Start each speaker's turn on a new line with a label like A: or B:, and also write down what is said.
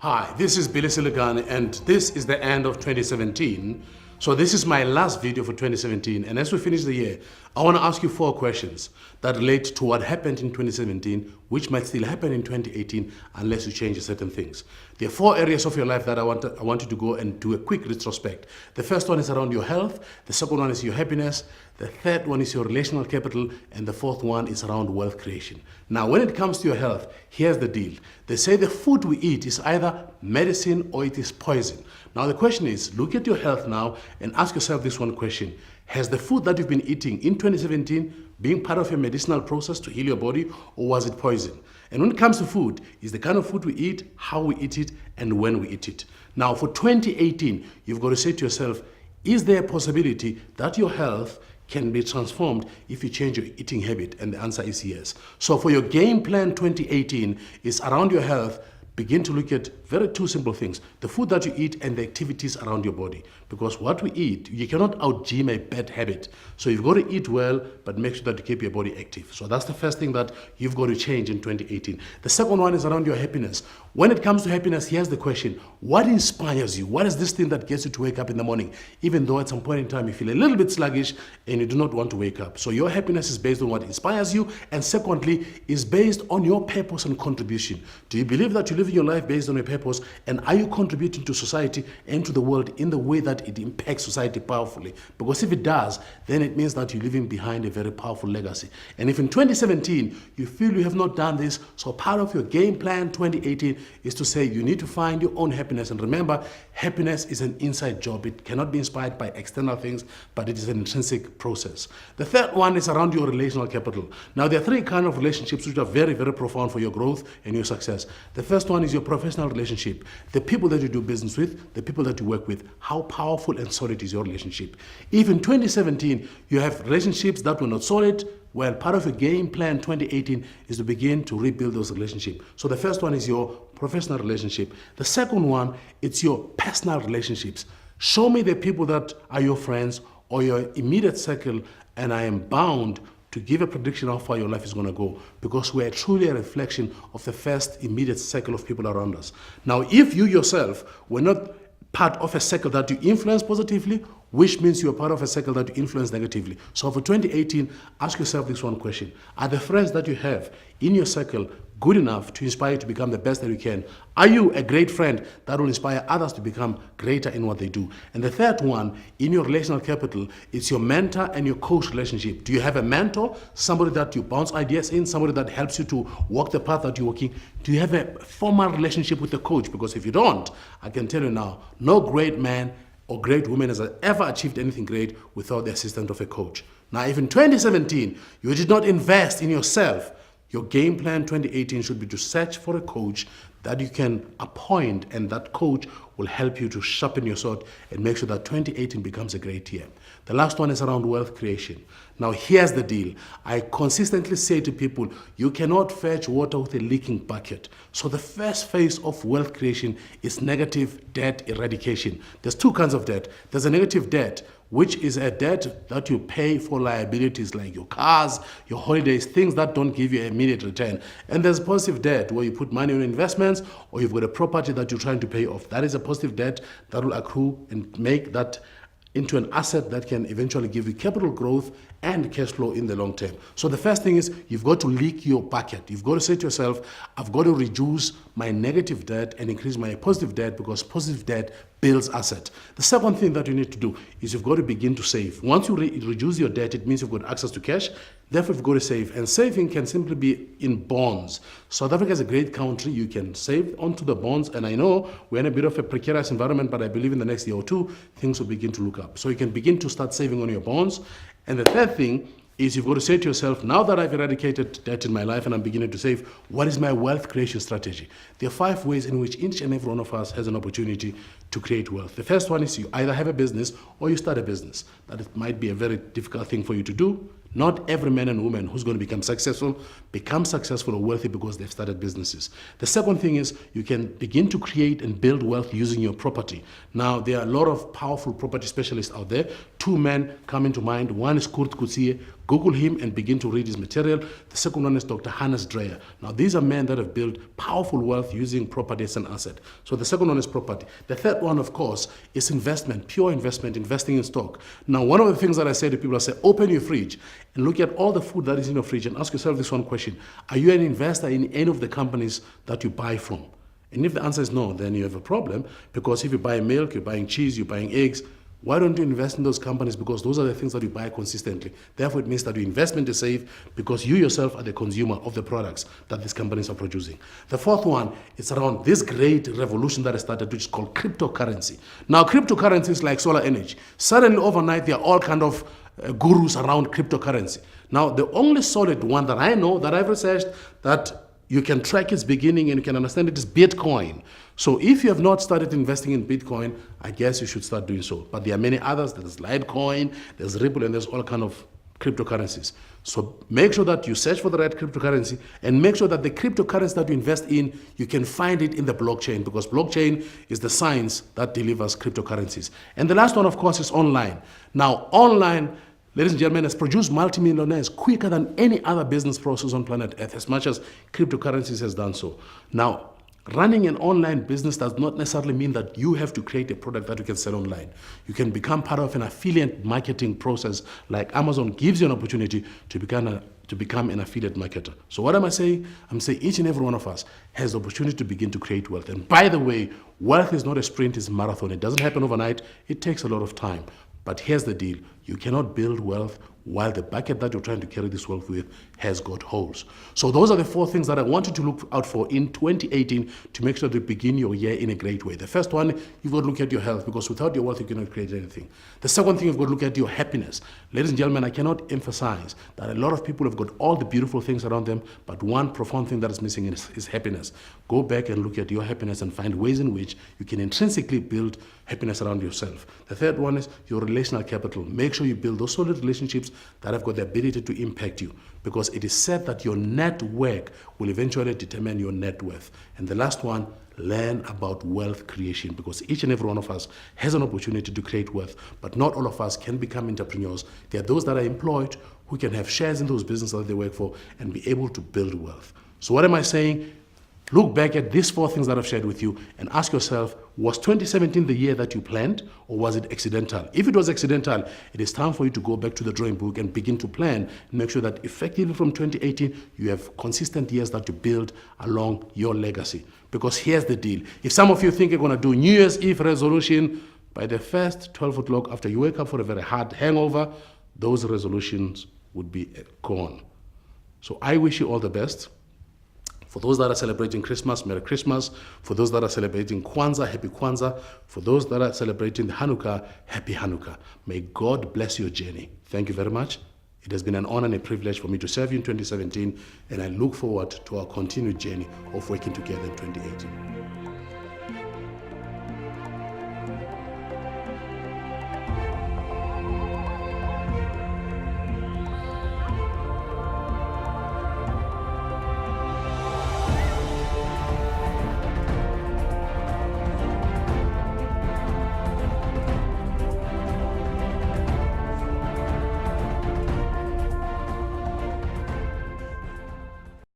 A: Hi, this is Billy Silicon, and this is the end of 2017. So this is my last video for 2017, and as we finish the year, I want to ask you 4 questions that relate to what happened in 2017, which might still happen in 2018 unless you change certain things. There are 4 areas of your life that I want you to go and do a quick retrospect. The first one is around your health, the second one is your happiness, the third one is your relational capital, and the fourth one is around wealth creation. Now, when it comes to your health, here's the deal. They say the food we eat is either medicine or it is poison. Now, the question is, look at your health now and ask yourself this one question. Has the food that you've been eating in 2017 been part of your medicinal process to heal your body, or was it poison? And when it comes to food, is the kind of food we eat, how we eat it, and when we eat it. Now, for 2018, you've got to say to yourself, is there a possibility that your health can be transformed if you change your eating habit? And the answer is yes. So for your game plan 2018 is around your health. Begin to look at two simple things: the food that you eat and the activities around your body. Because what we eat, you cannot out-gym a bad habit. So you've got to eat well, but make sure that you keep your body active. So that's the first thing that you've got to change in 2018. The second one is around your happiness. When it comes to happiness, here's the question: what inspires you? What is this thing that gets you to wake up in the morning, even though at some point in time you feel a little bit sluggish and you do not want to wake up? So your happiness is based on what inspires you, and secondly, is based on your purpose and contribution. Do you believe that you live your life based on your purpose, and are you contributing to society and to the world in the way that it impacts society powerfully? Because if it does, then it means that you're leaving behind a very powerful legacy. And if in 2017 you feel you have not done this, so part of your game plan 2018 is to say you need to find your own happiness. And remember, happiness is an inside job. It cannot be inspired by external things, but it is an intrinsic process. The third one is around your relational capital. Now, there are 3 kinds of relationships which are very profound for your growth and your success. The first one is your professional relationship. The people that you do business with, the people that you work with, how powerful and solid is your relationship? If in 2017 you have relationships that were not solid, well, part of your game plan 2018 is to begin to rebuild those relationships. So the first one is your professional relationship. The second one, it's your personal relationships. Show me the people that are your friends or your immediate circle, and I am bound to give a prediction of how far your life is going to go, because we're truly a reflection of the first immediate circle of people around us. Now, if you yourself were not part of a circle that you influence positively, which means you are part of a circle that you influence negatively. So for 2018, ask yourself this one question: are the friends that you have in your circle good enough to inspire you to become the best that you can? Are you a great friend that will inspire others to become greater in what they do? And the third one, in your relational capital, it's your mentor and your coach relationship. Do you have a mentor, somebody that you bounce ideas in, somebody that helps you to walk the path that you're walking? Do you have a formal relationship with the coach? Because if you don't, I can tell you now, no great man or great woman has ever achieved anything great without the assistance of a coach. Now, if in 2017 you did not invest in yourself, your game plan 2018 should be to search for a coach that you can appoint, and that coach will help you to sharpen your sword and make sure that 2018 becomes a great year. The last one is around wealth creation. Now, here's the deal. I consistently say to people, you cannot fetch water with a leaking bucket. So the first phase of wealth creation is negative debt eradication. There's 2 kinds of debt. There's a negative debt, which is a debt that you pay for liabilities like your cars, your holidays, things that don't give you immediate return. And there's positive debt where you put money on investments, or you've got a property that you're trying to pay off. That is a positive debt that will accrue and make that into an asset that can eventually give you capital growth and cash flow in the long term. So the first thing is you've got to leak your bucket. You've got to say to yourself, I've got to reduce my negative debt and increase my positive debt, because positive debt builds asset. The second thing that you need to do is you've got to begin to save. Once you reduce your debt, it means you've got access to cash. Therefore, you've got to save. And saving can simply be in bonds. South Africa is a great country. You can save onto the bonds. And I know we're in a bit of a precarious environment, but I believe in the next year or 2, things will begin to look up. So you can begin to start saving on your bonds. And the third thing is you've got to say to yourself, now that I've eradicated debt in my life and I'm beginning to save, what is my wealth creation strategy? There are 5 ways in which each and every one of us has an opportunity to create wealth. The first one is you either have a business or you start a business. That it might be a very difficult thing for you to do. Not every man and woman who's going to become successful or wealthy because they've started businesses. The second thing is you can begin to create and build wealth using your property. Now, there are a lot of powerful property specialists out there. 2 men come into mind. One is Kurt Kutsie. Google him and begin to read his material. The second one is Dr. Hannes Dreyer. Now, these are men that have built powerful wealth using property as an asset. So the second one is property. The third one, of course, is investment, pure investment, investing in stock. Now, one of the things that I say to people, I say, open your fridge and look at all the food that is in your fridge and ask yourself this one question. Are you an investor in any of the companies that you buy from? And if the answer is no, then you have a problem, because if you buy milk, you're buying cheese, you're buying eggs, why don't you invest in those companies? Because those are the things that you buy consistently. Therefore, it means that your investment is safe because you yourself are the consumer of the products that these companies are producing. The fourth one is around this great revolution that has started, which is called cryptocurrency. Now, cryptocurrency is like solar energy. Suddenly, overnight, there are all kind of gurus around cryptocurrency. Now, the only solid one that I know, that I've researched, that you can track its beginning and you can understand it is Bitcoin. So if you have not started investing in Bitcoin, I guess you should start doing so. But there are many others. There's Litecoin, there's Ripple, and there's all kind of cryptocurrencies. So make sure that you search for the right cryptocurrency and make sure that the cryptocurrency that you invest in, you can find it in the blockchain, because blockchain is the science that delivers cryptocurrencies. And the last one, of course, is online. Now, online, ladies and gentlemen, has produced multimillionaires quicker than any other business process on planet Earth, as much as cryptocurrencies has done so. Now, running an online business does not necessarily mean that you have to create a product that you can sell online. You can become part of an affiliate marketing process, like Amazon gives you an opportunity to become an affiliate marketer. So what am I saying? I'm saying each and every one of us has the opportunity to begin to create wealth. And by the way, wealth is not a sprint, it's a marathon. It doesn't happen overnight. It takes a lot of time. But here's the deal. You cannot build wealth while the bucket that you're trying to carry this wealth with has got holes. So those are the four things that I want you to look out for in 2018 to make sure that you begin your year in a great way. The first one, you've got to look at your health, because without your wealth, you cannot create anything. The second thing, you've got to look at your happiness. Ladies and gentlemen, I cannot emphasize that a lot of people have got all the beautiful things around them, but one profound thing that is missing is happiness. Go back and look at your happiness and find ways in which you can intrinsically build happiness around yourself. The third one is your relational capital. Make sure you build those solid relationships that have got the ability to impact you, because it is said that your network will eventually determine your net worth. And the last one, learn about wealth creation, because each and every one of us has an opportunity to create wealth, but not all of us can become entrepreneurs. There are those that are employed who can have shares in those businesses that they work for and be able to build wealth. So what am I saying? Look back at these four things that I've shared with you and ask yourself, was 2017 the year that you planned, or was it accidental? If it was accidental, it is time for you to go back to the drawing book and begin to plan and make sure that effectively from 2018, you have consistent years that you build along your legacy. Because here's the deal. If some of you think you're going to do New Year's Eve resolution, by the first 12 o'clock after you wake up for a very hard hangover, those resolutions would be gone. So I wish you all the best. For those that are celebrating Christmas, Merry Christmas. For those that are celebrating Kwanzaa, Happy Kwanzaa. For those that are celebrating Hanukkah, Happy Hanukkah. May God bless your journey. Thank you very much. It has been an honor and a privilege for me to serve you in 2017, and I look forward to our continued journey of working together in 2018.